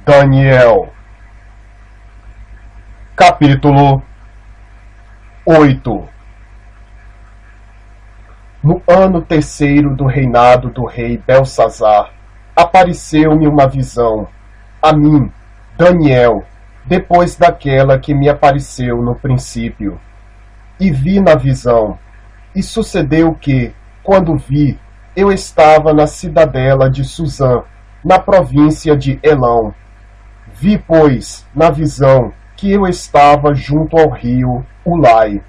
Daniel. Capítulo 8. No ano terceiro do reinado do rei Belsazar, apareceu-me uma visão, a mim, Daniel, depois daquela que me apareceu no princípio. E vi na visão, e sucedeu que, quando vi, eu estava na cidadela de Susã, na província de Elão. Vi, pois, na visão, que eu estava junto ao rio Ulai.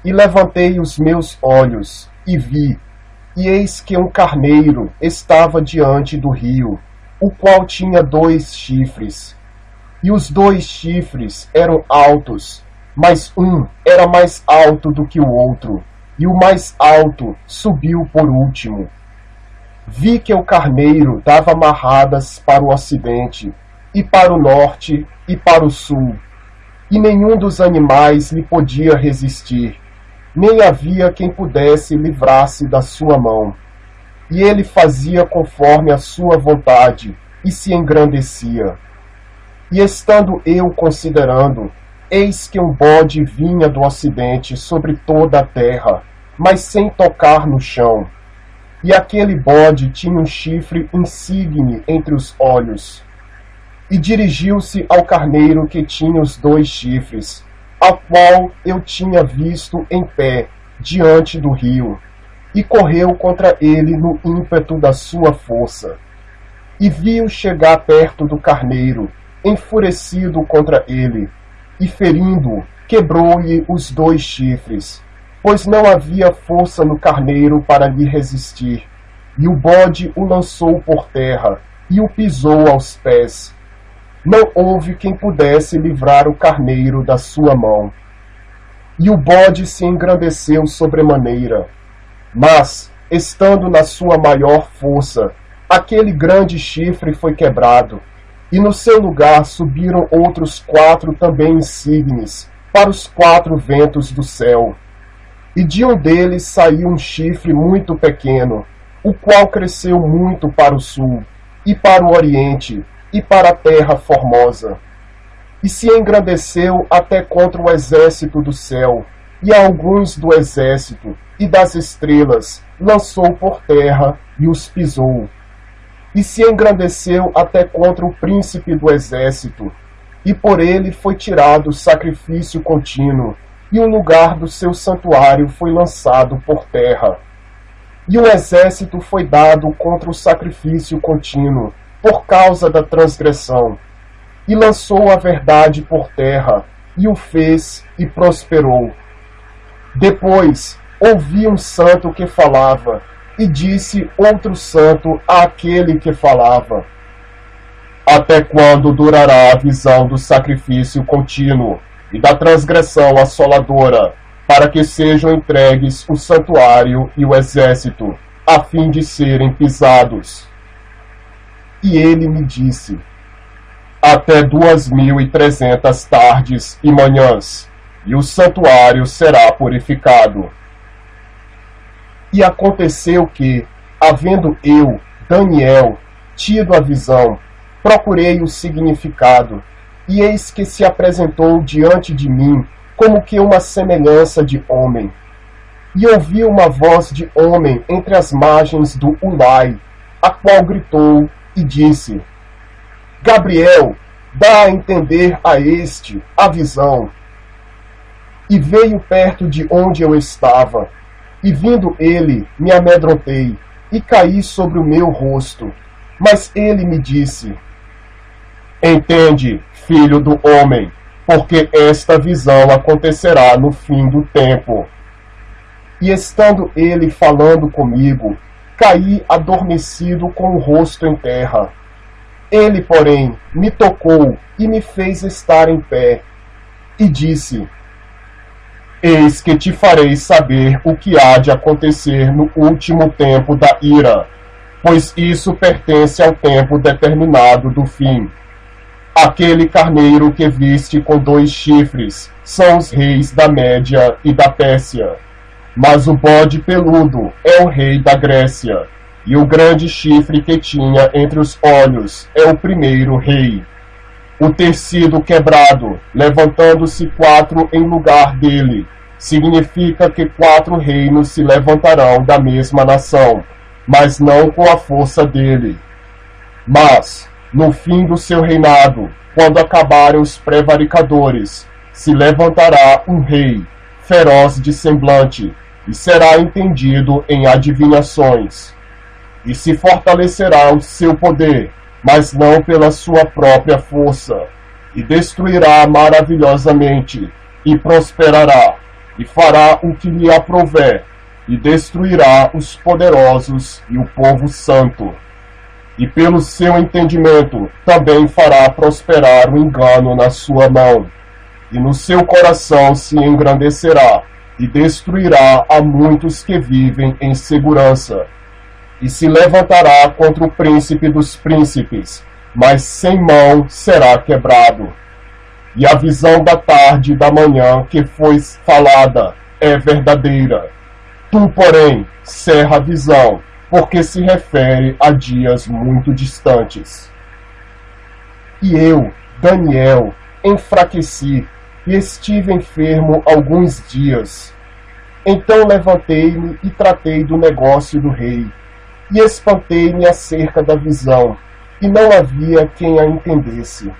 E levantei os meus olhos, e vi, e eis que um carneiro estava diante do rio, o qual tinha 2 chifres. E os 2 chifres eram altos, mas um era mais alto do que o outro, e o mais alto subiu por último. Vi que o carneiro dava marradas para o ocidente, e para o norte, e para o sul, e nenhum dos animais lhe podia resistir, nem havia quem pudesse livrar-se da sua mão. E ele fazia conforme a sua vontade, e se engrandecia. E estando eu considerando, eis que um bode vinha do ocidente sobre toda a terra, mas sem tocar no chão. E aquele bode tinha um chifre insigne entre os olhos. E dirigiu-se ao carneiro que tinha os 2 chifres, ao qual eu tinha visto em pé, diante do rio, e correu contra ele no ímpeto da sua força. E vi-o chegar perto do carneiro, enfurecido contra ele, e ferindo-o, quebrou-lhe os 2 chifres, pois não havia força no carneiro para lhe resistir, e o bode o lançou por terra, e o pisou aos pés. Não houve quem pudesse livrar o carneiro da sua mão. E o bode se engrandeceu sobremaneira. Mas, estando na sua maior força, aquele grande chifre foi quebrado, e no seu lugar subiram outros 4 também insígnes, para os 4 ventos do céu. E de um deles saiu um chifre muito pequeno, o qual cresceu muito para o sul, e para o oriente, e para a terra formosa. E se engrandeceu até contra o exército do céu, e a alguns do exército, e das estrelas, lançou por terra, e os pisou. E se engrandeceu até contra o príncipe do exército, e por ele foi tirado o sacrifício contínuo, e o lugar do seu santuário foi lançado por terra. E o exército foi dado contra o sacrifício contínuo, por causa da transgressão, e lançou a verdade por terra, e o fez e prosperou. Depois ouvi um santo que falava, e disse outro santo àquele que falava: até quando durará a visão do sacrifício contínuo e da transgressão assoladora, para que sejam entregues o santuário e o exército, a fim de serem pisados? E ele me disse: até 2.300 tardes e manhãs, e o santuário será purificado. E aconteceu que, havendo eu, Daniel, tido a visão, procurei o significado, e eis que se apresentou diante de mim como que uma semelhança de homem. E ouvi uma voz de homem entre as margens do Ulai, a qual gritou e disse: Gabriel, dá a entender a este a visão. E veio perto de onde eu estava, e vindo ele, me amedrontei, e caí sobre o meu rosto. Mas ele me disse: entende, filho do homem, porque esta visão acontecerá no fim do tempo. E estando ele falando comigo, caí adormecido com o rosto em terra. Ele, porém, me tocou e me fez estar em pé, e disse: eis que te farei saber o que há de acontecer no último tempo da ira, pois isso pertence ao tempo determinado do fim. Aquele carneiro que viste com 2 chifres são os reis da Média e da Pérsia, mas o bode peludo é o rei da Grécia. e o grande chifre que tinha entre os olhos é o primeiro rei. O ter sido quebrado, levantando-se 4 em lugar dele, significa que 4 reinos se levantarão da mesma nação, mas não com a força dele. Mas, no fim do seu reinado, quando acabarem os prevaricadores, se levantará um rei, feroz de semblante, e será entendido em adivinhações. E se fortalecerá o seu poder, mas não pela sua própria força, e destruirá maravilhosamente, e prosperará, e fará o que lhe aprouver, e destruirá os poderosos e o povo santo. E pelo seu entendimento também fará prosperar o engano na sua mão, e no seu coração se engrandecerá, e destruirá a muitos que vivem em segurança. E se levantará contra o príncipe dos príncipes, mas sem mão será quebrado. E a visão da tarde e da manhã que foi falada é verdadeira. Tu, porém, cerra a visão, porque se refere a dias muito distantes. E eu, Daniel, enfraqueci e estive enfermo alguns dias. Então levantei-me e tratei do negócio do rei, e espantei-me acerca da visão, e não havia quem a entendesse.